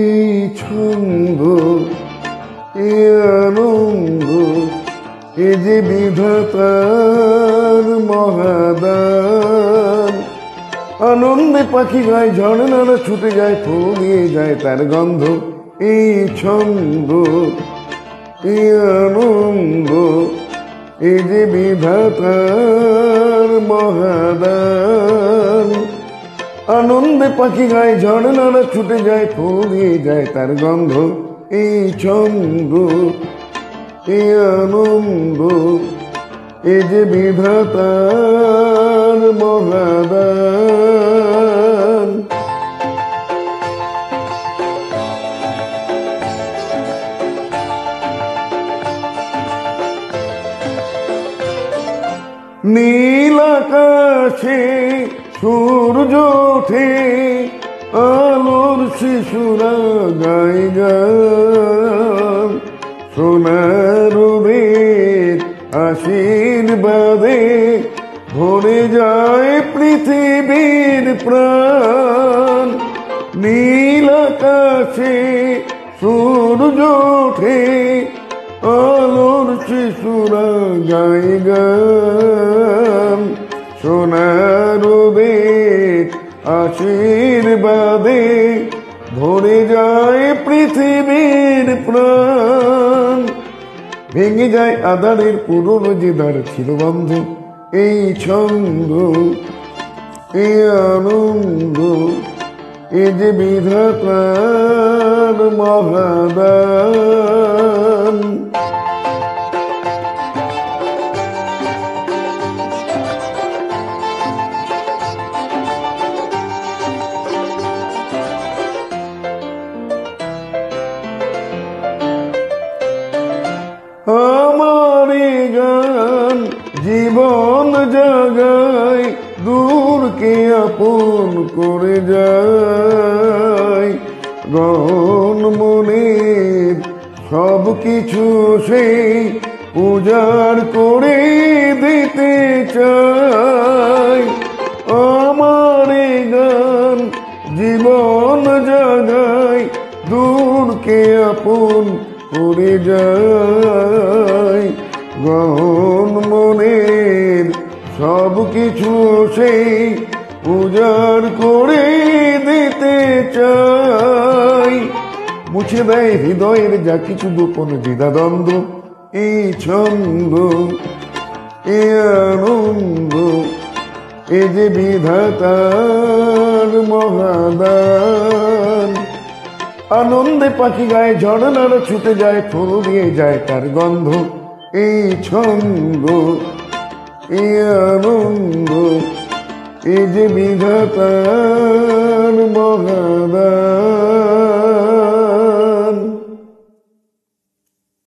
এই ছন্দ, এই আনন্দ, এ যে বিধাতার মহাদান। আনন্দে পাখি গায়, ঝর্ণারা ছুটে যায়, ফুল নিয়ে যায় তার গন্ধ। এই ছন্দ, এই আনন্দ, এ যে বিধাতার মহাদান। আনন্দে পাখি গায়, ঝর্ণারা ছুটে যায়, ফুল নিয়ে যায় তার গন্ধ। এই ছন্দ, এই আনন্দ, এ যে বিধাতার মহাদান। নীল আকাশে সূর্য ওঠে, আলোর শিশুরা গায় গান। সোনার বেদ আশীর্বাদে ভরে যায় পৃথিবীর প্রাণ। নীল আকাশে সূর্য ওঠে, আলোর শিশুরা গায় গান। সোনার বেদ আশীর্বাদে ভরে যায় পৃথিবীর প্রাণ। ভেঙে যায় আধারের পুরনো যে দ্বার ছিল বন্ধ। এই ছন্দ, এই আনন্দ, এ যে বিধাতার মহাদান। আমার গান জীবন জাগায়, দূরকে আপন করে যায়। গহন মনের সব কিছু সেই উজাড় করে দিতে চায়। আমার গান জীবন জাগায়, দূরকে আপন করে যায়। গহন মনের সব কিছু সেই উজাড় করে দিতে চাই। মুছে দেয় হৃদয়ের যা কিছু গোপন দ্বিধাদ্বন্দ্ব। এই ছন্দ, এই আনন্দ, এ যে বিধাতার মহাদান। আনন্দে পাখি গায়, ঝর্ণারা ছুটে যায়, ফুল দিয়ে যায় তার গন্ধ। এই ছন্দ, এই আনন্দ, এ যে বিধাতা